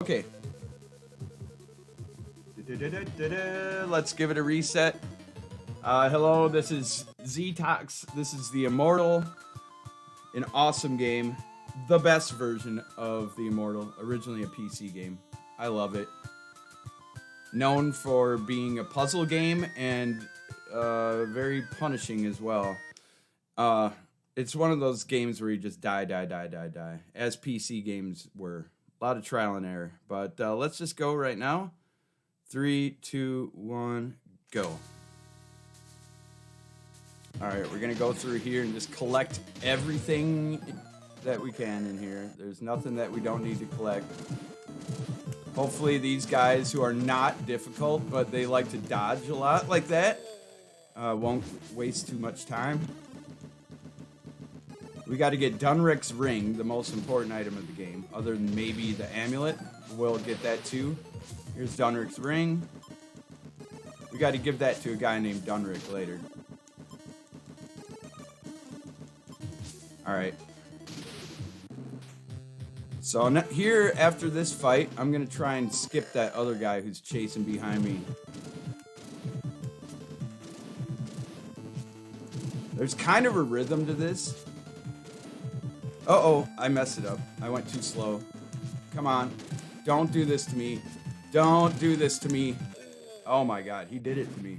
Okay. Let's give it a reset. Hello, this is Z-Tox. This is the Immortal. An awesome game. The best version of the Immortal. Originally a PC game. I love it. Known for being a puzzle game and very punishing as well. It's one of those games where you just die. As PC games were. A lot of trial and error. But let's just go right now. 3, 2, 1, go. Alright, we're going to go through here and just collect everything that we can in here. There's nothing that we don't need to collect. Hopefully these guys who are not difficult, but they like to dodge a lot like that, won't waste too much time. We got to get Dunrick's ring, the most important item of the game, other than maybe the amulet. We'll get that too. Here's Dunrick's ring. We got to give that to a guy named Dunrick later. Alright. So here, after this fight, I'm going to try and skip that other guy who's chasing behind me. There's kind of a rhythm to this. Uh-oh, I messed it up. I went too slow. Come on. Don't do this to me. Don't do this to me. Oh my god, he did it to me.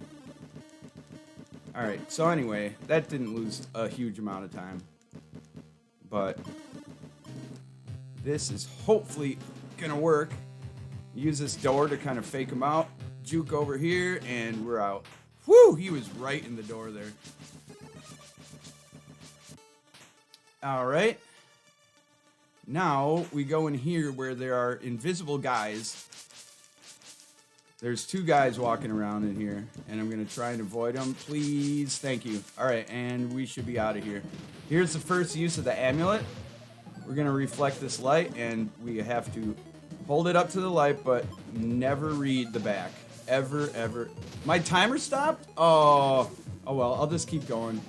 Alright, so anyway, that didn't lose a huge amount of time. But this is hopefully gonna work. Use this door to kind of fake him out. Juke over here, and we're out. Whew, he was right in the door there. Alright. Now, we go in here where there are invisible guys. There's 2 guys walking around in here, and I'm going to try and avoid them. Please, thank you. Alright, and we should be out of here. Here's the first use of the amulet. We're going to reflect this light, and we have to hold it up to the light, but never read the back. Ever, ever. My timer stopped? Oh well, I'll just keep going.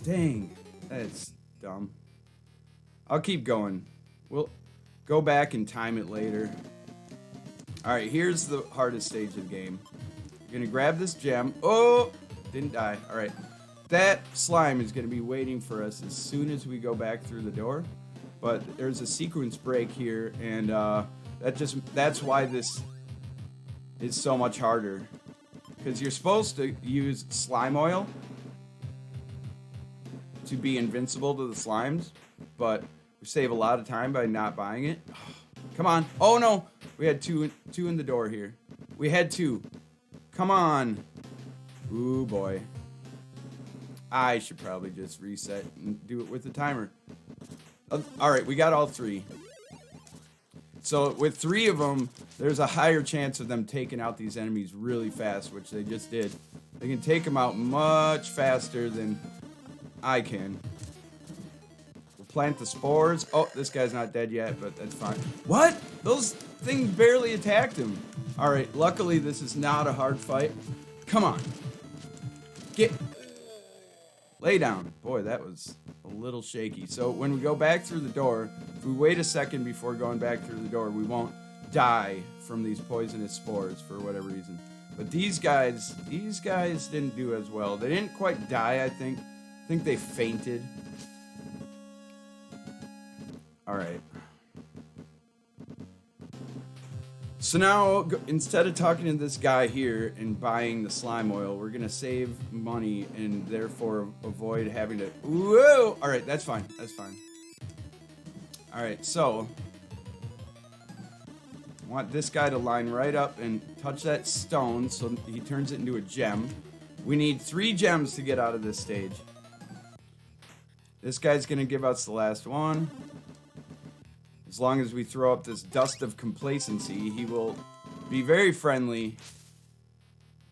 Dang, that's dumb. I'll keep going. We'll go back and time it later. Alright, here's the hardest stage of the game. You're going to grab this gem. Oh! Didn't die. Alright. That slime is going to be waiting for us as soon as we go back through the door. But there's a sequence break here, and that's why this is so much harder. Because you're supposed to use slime oil to be invincible to the slimes, but we save a lot of time by not buying it. Come on. Oh no! We had two in the door here. We had 2. Come on. Ooh boy. I should probably just reset and do it with the timer. Alright, we got all 3. So with 3 of them, there's a higher chance of them taking out these enemies really fast, which they just did. They can take them out much faster than I can. We'll plant the spores. Oh, this guy's not dead yet, but that's fine. What? Those things barely attacked him. Alright, luckily this is not a hard fight. Come on. Get... Lay down. Boy, that was a little shaky. So when we go back through the door, if we wait a second before going back through the door, we won't die from these poisonous spores for whatever reason. But these guys didn't do as well. They didn't quite die, I think. I think they fainted. Alright. So now, instead of talking to this guy here and buying the slime oil, we're going to save money and therefore avoid having to... Whoa! Alright, that's fine. That's fine. Alright, so... I want this guy to line right up and touch that stone so he turns it into a gem. We need 3 gems to get out of this stage. This guy's going to give us the last one. As long as we throw up this dust of complacency, he will be very friendly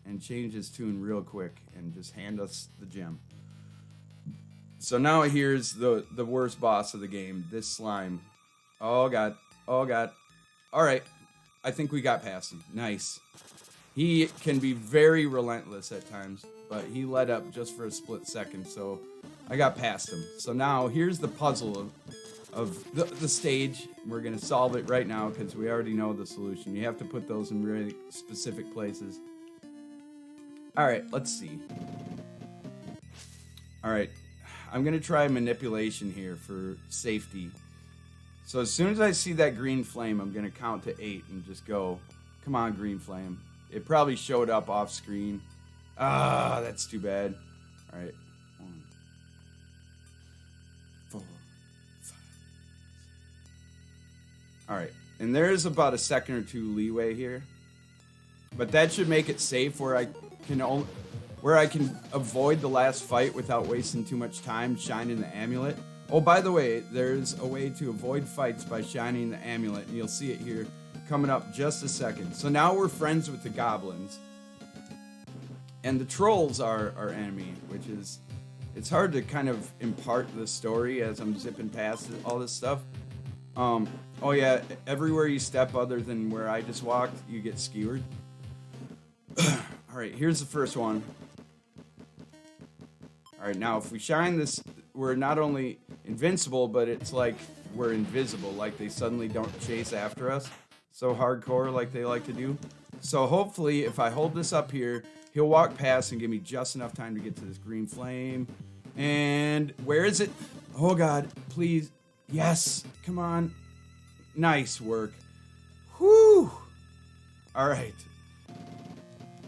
and change his tune real quick and just hand us the gem. So now here's the worst boss of the game, this slime. Oh god, oh god. Alright, I think we got past him. Nice. He can be very relentless at times, but he let up just for a split second, so I got past him. So now here's the puzzle of the stage. We're going to solve it right now because we already know the solution. You have to put those in really specific places. All right, let's see. All right, I'm going to try manipulation here for safety. So as soon as I see that green flame, I'm going to count to 8 and just go, come on, green flame. It probably showed up off screen. Ah, that's too bad. All right, 1, 4, 5. All right, and there's about a second or two leeway here, but that should make it safe where I can avoid the last fight without wasting too much time shining the amulet. Oh, by the way, there's a way to avoid fights by shining the amulet, and you'll see it here coming up just a second. So now we're friends with the goblins, and the trolls are our enemy, which is, it's hard to kind of impart the story as I'm zipping past all this stuff. Oh yeah, everywhere you step other than where I just walked, you get skewered. All right, here's the first one. All right, now if we shine this, we're not only invincible, but it's like we're invisible, like they suddenly don't chase after us so hardcore like they like to do. So hopefully if I hold this up here, he'll walk past and give me just enough time to get to this green flame. And where is it? Oh God, please. Yes, come on. Nice work. Whew. All right.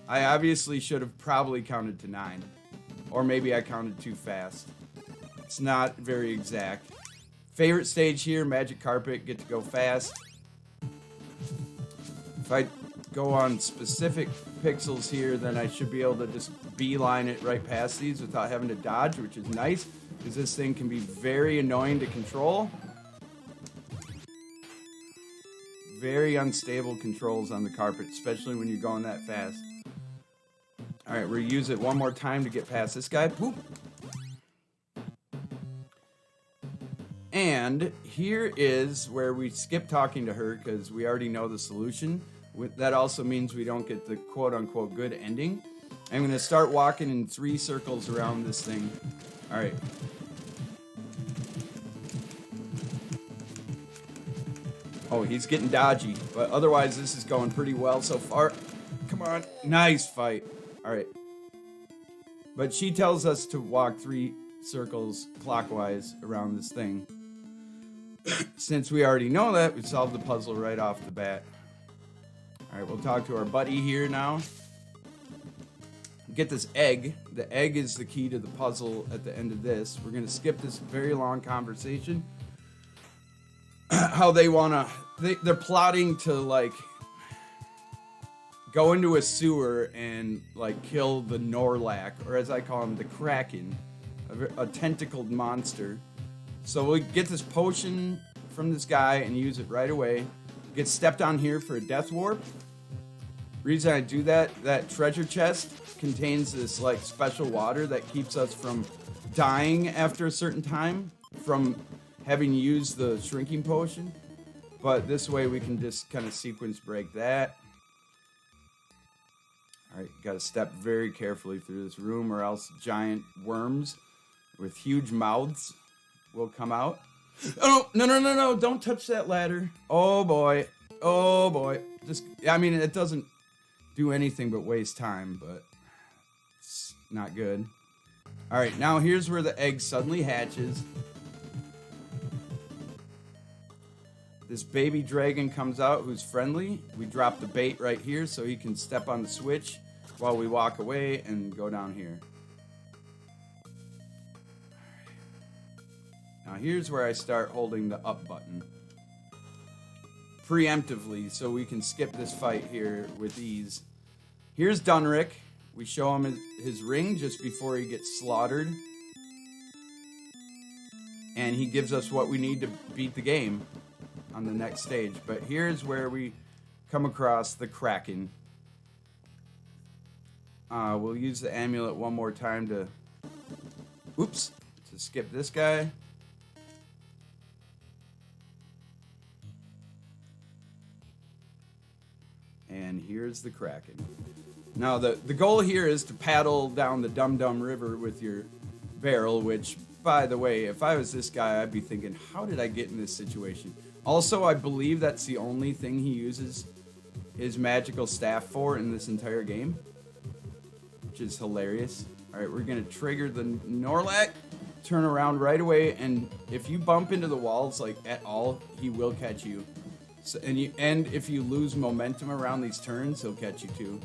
I obviously should have probably counted to 9. Or maybe I counted too fast. It's not very exact. Favorite stage here, magic carpet, get to go fast. If I go on specific pixels here, then I should be able to just beeline it right past these without having to dodge, which is nice, because this thing can be very annoying to control. Very unstable controls on the carpet, especially when you're going that fast. All right, we'll use it one more time to get past this guy. Boop. And here is where we skip talking to her because we already know the solution. That also means we don't get the quote-unquote good ending. I'm going to start walking in 3 circles around this thing. All right. Oh, he's getting dodgy, but otherwise this is going pretty well so far. Come on. Nice fight. All right. But she tells us to walk 3 circles clockwise around this thing. Since we already know that, we solved the puzzle right off the bat. All right, we'll talk to our buddy here now. Get this egg. The egg is the key to the puzzle at the end of this. We're going to skip this very long conversation. How they want to... They're plotting to, like, go into a sewer and, like, kill the Norlac, or as I call him, the Kraken, a tentacled monster. So we get this potion from this guy and use it right away. Get stepped on here for a death warp. Reason I do that treasure chest contains this like special water that keeps us from dying after a certain time from having used the shrinking potion. But this way we can just kind of sequence break that. Alright, gotta step very carefully through this room or else giant worms with huge mouths will come out. Oh, no, don't touch that ladder. Oh boy. Just, I mean, it doesn't do anything but waste time, but it's not good. Alright, now here's where the egg suddenly hatches. This baby dragon comes out who's friendly. We drop the bait right here so he can step on the switch while we walk away and go down here. Now here's where I start holding the up button preemptively so we can skip this fight here with ease. Here's Dunrick. We show him his ring just before he gets slaughtered. And he gives us what we need to beat the game on the next stage. But here's where we come across the Kraken. We'll use the amulet one more time to skip this guy. And here's the Kraken. Now the goal here is to paddle down the Dum Dum River with your barrel, which by the way, if I was this guy, I'd be thinking, how did I get in this situation? Also, I believe that's the only thing he uses his magical staff for in this entire game, which is hilarious. All right, we're gonna trigger the Norlac, turn around right away, and if you bump into the walls like at all, he will catch you. So, and if you lose momentum around these turns, he'll catch you too.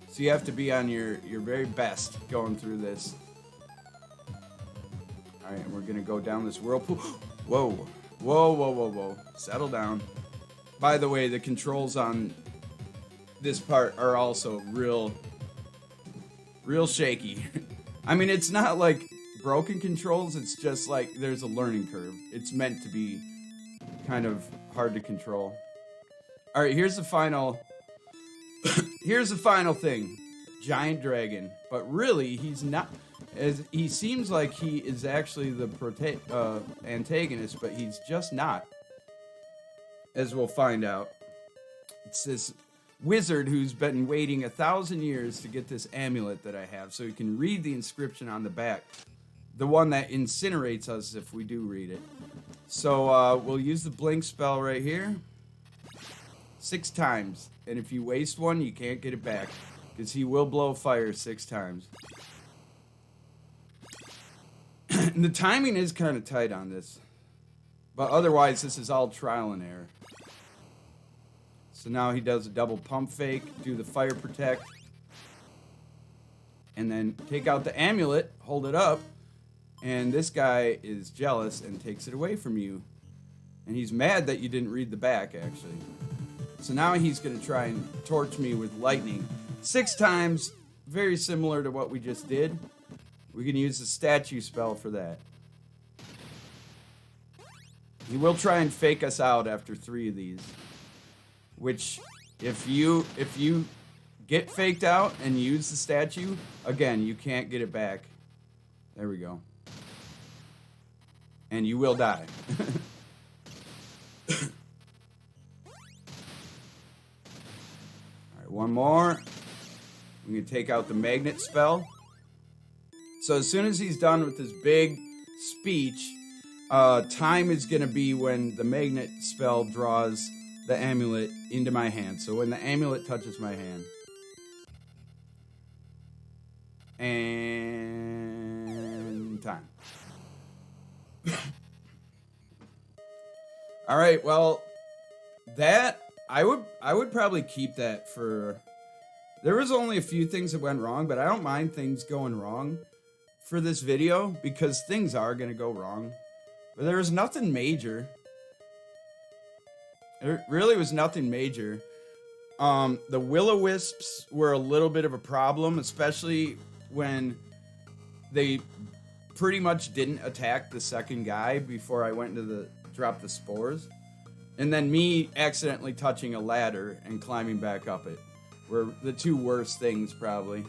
So you have to be on your very best going through this. All right, we're gonna go down this whirlpool. Whoa, whoa, whoa, whoa, whoa! Settle down. By the way, the controls on this part are also real shaky. I mean, it's not like broken controls. It's just like there's a learning curve. It's meant to be kind of hard to control. All right, here's the final. Here's the final thing. Giant dragon, but really he's not. As he seems like he is actually the antagonist, but he's just not. As we'll find out. It's this wizard who's been waiting 1,000 years to get this amulet that I have, so he can read the inscription on the back. The one that incinerates us if we do read it. So we'll use the blink spell right here. 6 times. And if you waste one, you can't get it back. Because he will blow fire 6 times. And the timing is kind of tight on this. But otherwise, this is all trial and error. So now he does a double pump fake, do the fire protect, and then take out the amulet, hold it up, and this guy is jealous and takes it away from you. And he's mad that you didn't read the back, actually. So now he's going to try and torch me with lightning. 6 times, very similar to what we just did. We can use the statue spell for that. He will try and fake us out after 3 of these. Which, if you get faked out and use the statue, again, you can't get it back. There we go. And you will die. Alright, one more. We can take out the magnet spell. So as soon as he's done with his big speech, time is going to be when the magnet spell draws the amulet into my hand. So when the amulet touches my hand. And time. All right, well, that I would probably keep that for. There was only a few things that went wrong, but I don't mind things going wrong for this video because things are going to go wrong. But there was nothing major. There really was nothing major. The will-o-wisps were a little bit of a problem, especially when they pretty much didn't attack the second guy before I went into drop the spores. And then me accidentally touching a ladder and climbing back up it were the 2 worst things, probably.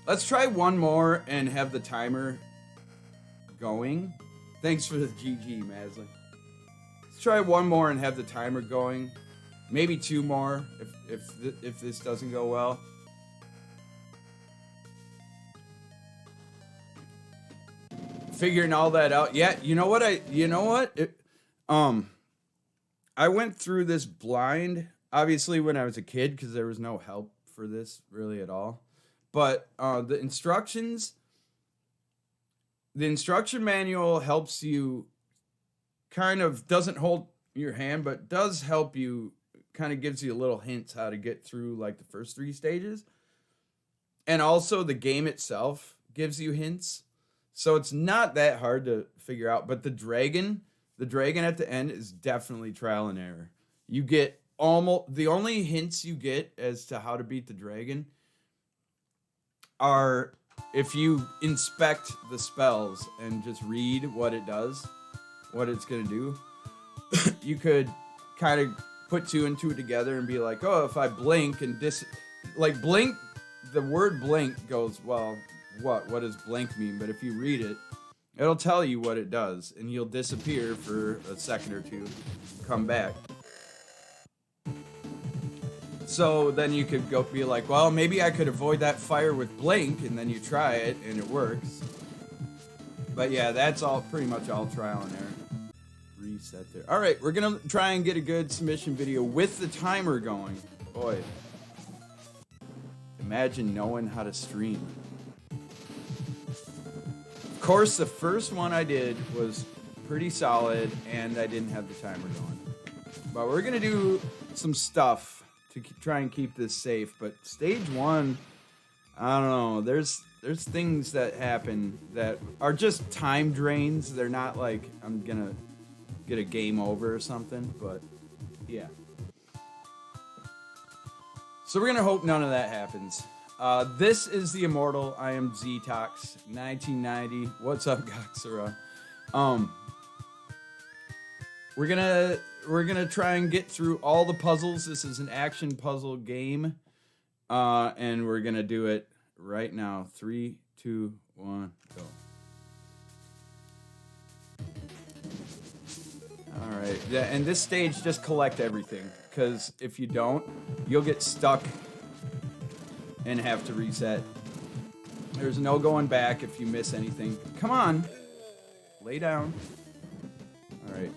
Let's try one more and have the timer going. Thanks for the GG, Maslin. Let's try one more and have the timer going. Maybe 2 more if this doesn't go well. Figuring all that out. Yeah, you know what? I went through this blind, obviously when I was a kid, because there was no help for this really at all. But the instruction manual helps you, kind of doesn't hold your hand, but does help you, kind of gives you little hints how to get through like the first 3 stages. And also the game itself gives you hints. So it's not that hard to figure out, but the dragon at the end is definitely trial and error. You get almost, the only hints you get as to how to beat the dragon are if you inspect the spells and just read what it does, what it's going to do. You could kind of put 2 and 2 together and be like, oh, if I blink and blink, the word blink goes, well, what does blink mean? But if you read it, it'll tell you what it does, and you'll disappear for a second or 2, come back. So then you could go be like, well, maybe I could avoid that fire with Blink, and then you try it and it works. But yeah, that's all pretty much all trial and error. Reset there. All right, we're gonna try and get a good submission video with the timer going. Boy, imagine knowing how to stream. Of course, the first one I did was pretty solid, and I didn't have the timer going. But we're gonna do some stuff to try and keep this safe. But stage one, I don't know. There's things that happen that are just time drains. They're not like I'm gonna get a game over or something. But yeah. So we're gonna hope none of that happens. This is the Immortal. I am Ztox 1990. What's up, Goxera? We're gonna try and get through all the puzzles. This is an action puzzle game, and we're gonna do it right now. 3, 2, 1, go. All right, yeah, and this stage, just collect everything, because if you don't, you'll get stuck and have to reset. There's no going back if you miss anything. Come on, lay down. All right.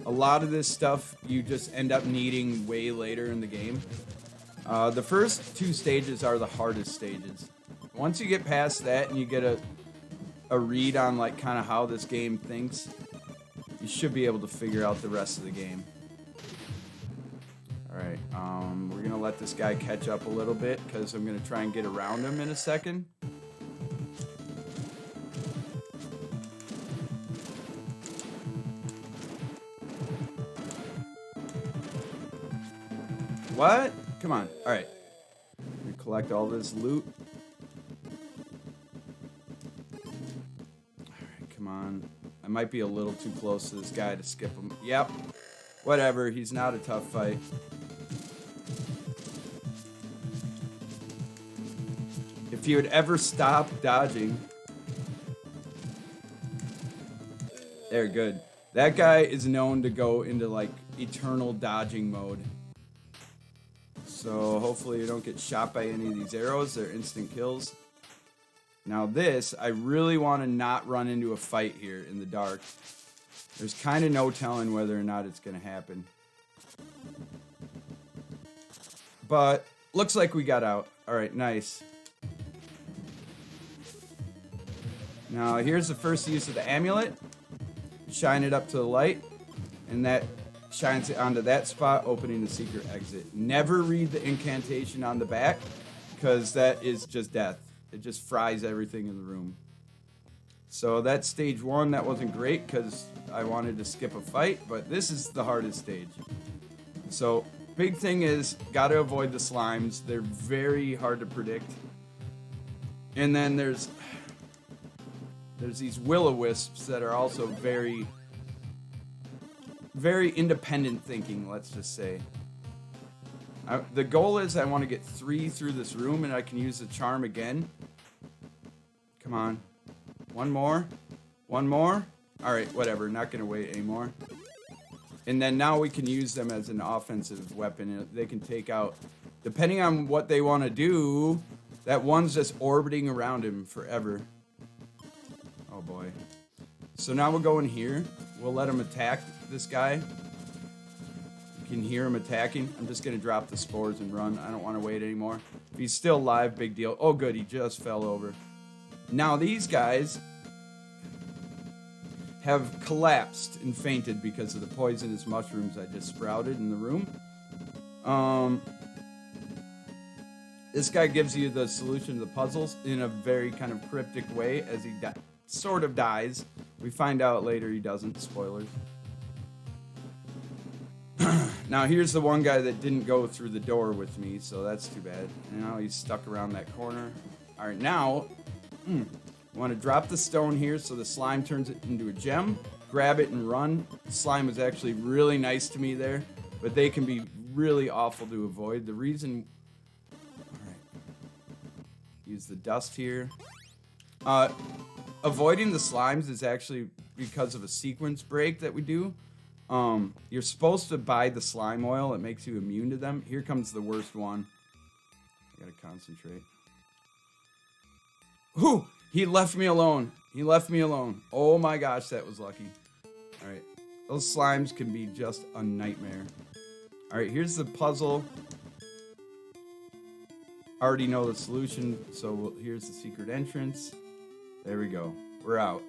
A lot of this stuff you just end up needing way later in the game. The first 2 stages are the hardest stages. Once you get past that and you get a read on like kind of how this game thinks, you should be able to figure out the rest of the game. All right, we're gonna let this guy catch up a little bit because I'm gonna try and get around him in a second. What? Come on. All right. We collect all this loot. All right, come on. I might be a little too close to this guy to skip him. Yep. Whatever. He's not a tough fight. If you would ever stop dodging. There, good. That guy is known to go into like eternal dodging mode. So hopefully you don't get shot by any of these arrows. They're instant kills. Now this, I really want to not run into a fight here in the dark. There's kind of no telling whether or not it's going to happen. But looks like we got out. All right, nice. Now here's the first use of the amulet. Shine it up to the light, and that shines it onto that spot, opening the secret exit. Never read the incantation on the back, because that is just death. It just fries everything in the room. So that's stage 1. That wasn't great because I wanted to skip a fight, but this is the hardest stage. So big thing is, gotta avoid the slimes. They're very hard to predict. And then there's these will-o-wisps that are also very independent thinking, let's just say. The goal is I want to get 3 through this room, and I can use the charm again. Come on. One more. One more. All right, whatever. Not going to wait anymore. And then now we can use them as an offensive weapon. They can take out, depending on what they want to do, that one's just orbiting around him forever. Oh, boy. So now we'll go in here. We'll let him attack this guy. You can hear him attacking. I'm just going to drop the spores and run. I don't want to wait anymore. If he's still alive, big deal. Oh, good. He just fell over. Now these guys have collapsed and fainted because of the poisonous mushrooms I just sprouted in the room. This guy gives you the solution to the puzzles in a very kind of cryptic way as he sort of dies. We find out later he doesn't. Spoilers. Now here's the one guy that didn't go through the door with me, so that's too bad. Now he's stuck around that corner. All right, now I want to drop the stone here so the slime turns it into a gem. Grab it and run. The slime was actually really nice to me there, but they can be really awful to avoid. The reason... Alright. Use the dust here. Avoiding the slimes is actually because of a sequence break that we do. You're supposed to buy the slime oil. It makes you immune to them. Here comes the worst one. I gotta concentrate. Whew! He left me alone. He left me alone. Oh my gosh, that was lucky. Alright. Those slimes can be just a nightmare. Alright, here's the puzzle. Already know the solution, so here's the secret entrance. There we go. We're out.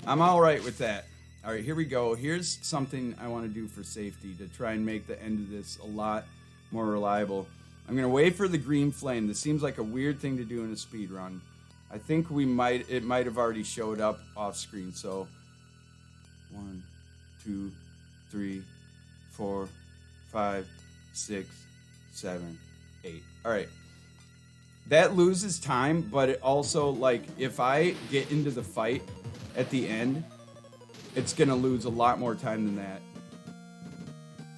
I'm alright with that. Alright, here we go. Here's something I want to do for safety to try and make the end of this a lot more reliable. I'm going to wait for the green flame. This seems like a weird thing to do in a speed run. I think it might have already showed up off screen. So 1, 2, 3, 4, 5, 6, 7, 8. All right. That loses time, but it also, like, if I get into the fight at the end, it's going to lose a lot more time than that.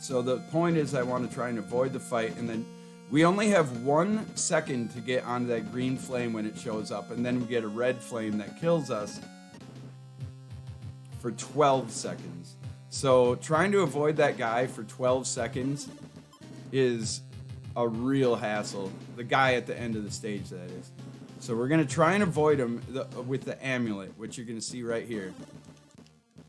So the point is I want to try and avoid the fight, and then we only have 1 second to get onto that green flame when it shows up, and then we get a red flame that kills us for 12 seconds. So trying to avoid that guy for 12 seconds is a real hassle. The guy at the end of the stage, that is. So we're going to try and avoid him with the amulet, which you're going to see right here.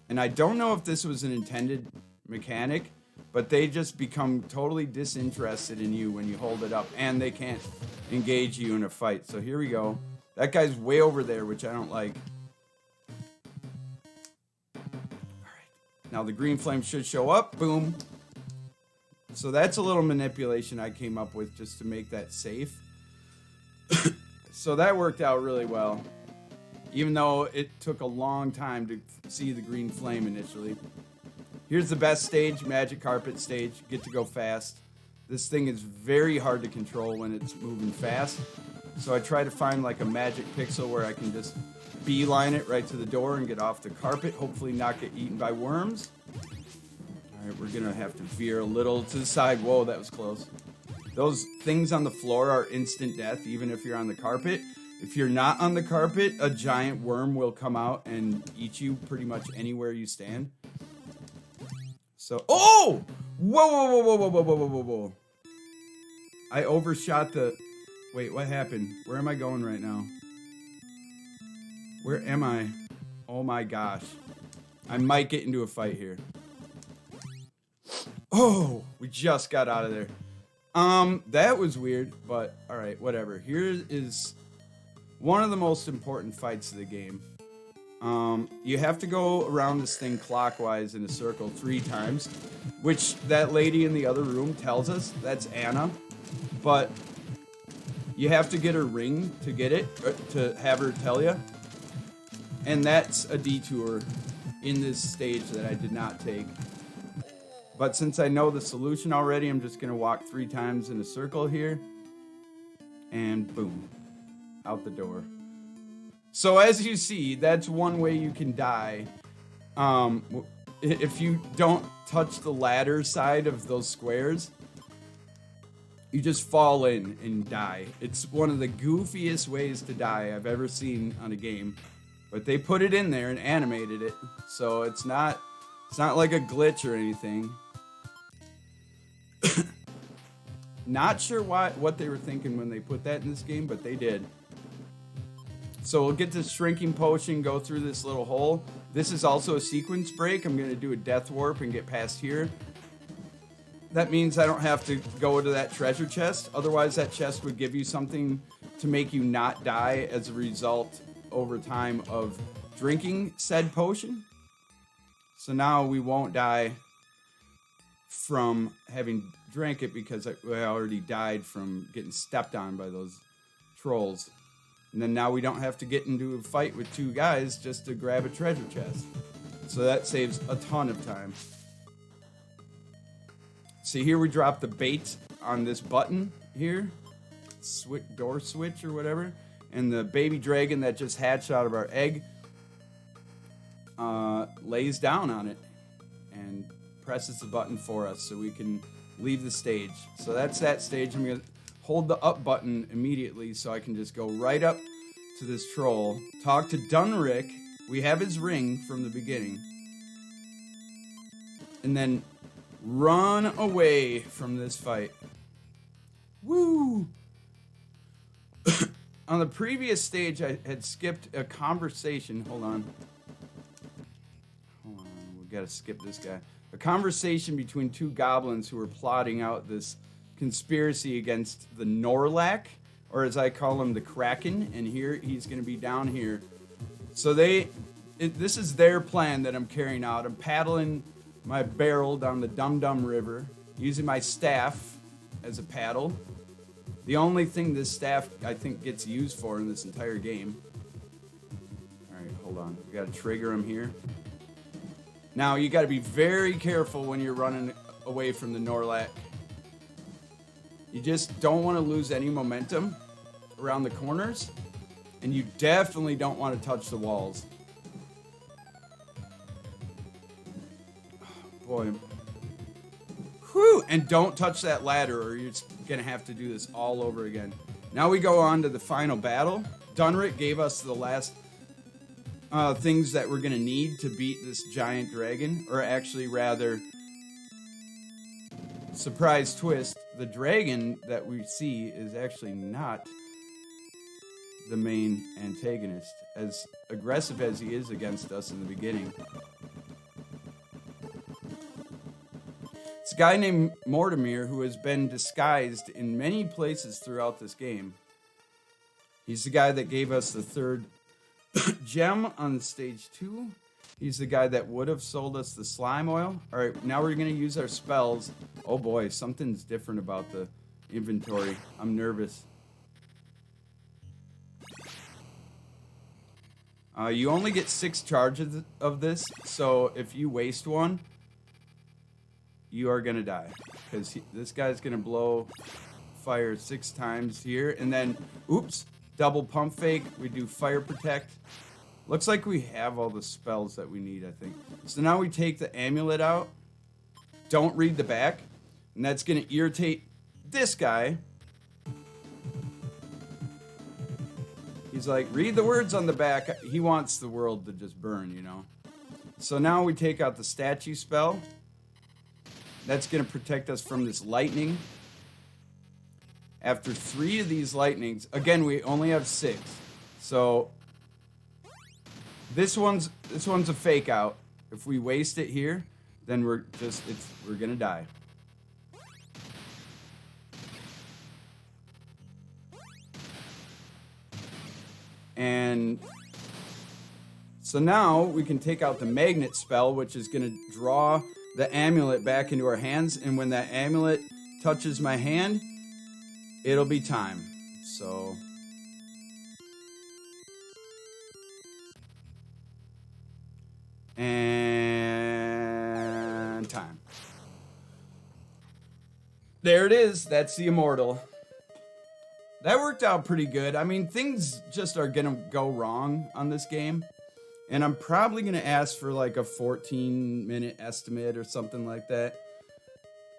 And I don't know if this was an intended mechanic, but they just become totally disinterested in you when you hold it up, and they can't engage you in a fight. So here we go. That guy's way over there, which I don't like. Alright. Now the green flame should show up. Boom. So that's a little manipulation I came up with just to make that safe. So that worked out really well. Even though it took a long time to see the green flame initially. Here's the best stage, magic carpet stage. Get to go fast. This thing is very hard to control when it's moving fast. So I try to find like a magic pixel where I can just beeline it right to the door and get off the carpet. Hopefully not get eaten by worms. Alright, we're gonna have to veer a little to the side. Whoa, that was close. Those things on the floor are instant death, even if you're on the carpet. If you're not on the carpet, a giant worm will come out and eat you pretty much anywhere you stand. So, oh! Whoa, whoa, whoa, whoa, whoa, whoa, whoa, whoa, whoa. I overshot the... Wait, what happened? Where am I going right now? Where am I? Oh my gosh. I might get into a fight here. Oh, we just got out of there. That was weird, but alright, whatever. Here is one of the most important fights of the game. You have to go around this thing clockwise in a circle 3 times, which that lady in the other room tells us that's Anna, but you have to get her ring to get it, to have her tell you, and that's a detour in this stage that I did not take. But since I know the solution already, I'm just going to walk 3 times in a circle here, and boom, out the door. So as you see, that's one way you can die. If you don't touch the ladder side of those squares, you just fall in and die. It's one of the goofiest ways to die I've ever seen on a game. But they put it in there and animated it, so it's not like a glitch or anything. Not sure what they were thinking when they put that in this game, but they did. So we'll get this shrinking potion, go through this little hole. This is also a sequence break. I'm going to do a death warp and get past here. That means I don't have to go to that treasure chest. Otherwise, that chest would give you something to make you not die as a result over time of drinking said potion. So now we won't die from having drank it because I already died from getting stepped on by those trolls. And then now we don't have to get into a fight with 2 guys just to grab a treasure chest. So that saves a ton of time. See, here we drop the bait on this button here. Door switch or whatever. And the baby dragon that just hatched out of our egg lays down on it and presses the button for us so we can leave the stage. So that's that stage. I'm going to hold the up button immediately so I can just go right up to this troll, talk to Dunrick. We have his ring from the beginning. and then run away from this fight. Woo! On the previous stage, I had skipped a conversation. Hold on. We gotta skip this guy. A conversation between two goblins who were plotting out this conspiracy against the Norlac, or as I call him, the Kraken. And here he's gonna be down here. So this is their plan that I'm carrying out. I'm paddling my barrel down the Dum Dum River, using my staff as a paddle. The only thing this staff, I think, gets used for in this entire game. Alright, hold on. We gotta trigger him here. Now, you gotta be very careful when you're running away from the Norlac. You just don't want to lose any momentum around the corners. And you definitely don't want to touch the walls. Boy. Whew! And don't touch that ladder or you're just gonna have to do this all over again. Now we go on to the final battle. Dunrick gave us the last things that we're gonna need to beat this giant dragon. Or actually, rather, surprise twist, the dragon that we see is actually not the main antagonist, as aggressive as he is against us in the beginning. It's a guy named Mortimer who has been disguised in many places throughout this game. He's the guy that gave us the third gem on stage 2. He's the guy that would have sold us the slime oil. Alright, now we're going to use our spells. Oh boy, something's different about the inventory. I'm nervous. You only get 6 charges of this, so if you waste one, you are gonna die. Because this guy's gonna blow fire 6 times here, and then, oops, double pump fake, we do fire protect. Looks like we have all the spells that we need, I think. So now we take the amulet out, don't read the back, and that's gonna irritate this guy. He's like, read the words on the back. He wants the world to just burn, you know. So now we take out the statue spell. That's going to protect us from this lightning. After 3 of these lightnings, again, we only have 6. So this one's a fake out. If we waste it here, then we're going to die. And so now we can take out the magnet spell, which is going to draw the amulet back into our hands. And when that amulet touches my hand, it'll be time. So and time. There it is. That's the Immortal. That worked out pretty good. I mean, things just are gonna go wrong on this game. And I'm probably gonna ask for like a 14-minute estimate or something like that.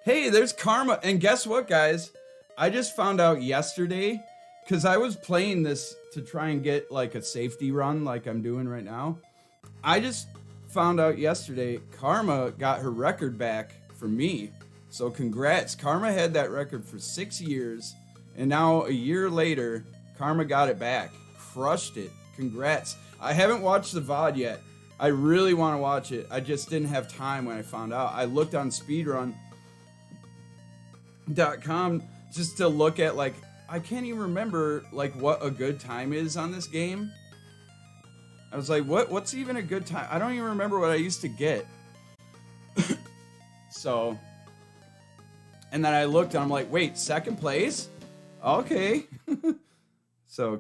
Hey, there's Karma. And guess what, guys? I just found out yesterday, because I was playing this to try and get like a safety run like I'm doing right now. I just found out yesterday Karma got her record back for me. So congrats. Karma had that record for 6 years. And now, a year later, Karma got it back. Crushed it. Congrats. I haven't watched the VOD yet. I really want to watch it. I just didn't have time when I found out. I looked on speedrun.com just to look at, like, I can't even remember, like, what a good time is on this game. I was like, what's even a good time? I don't even remember what I used to get. So, and then I looked and I'm like, wait, second place? Okay. So,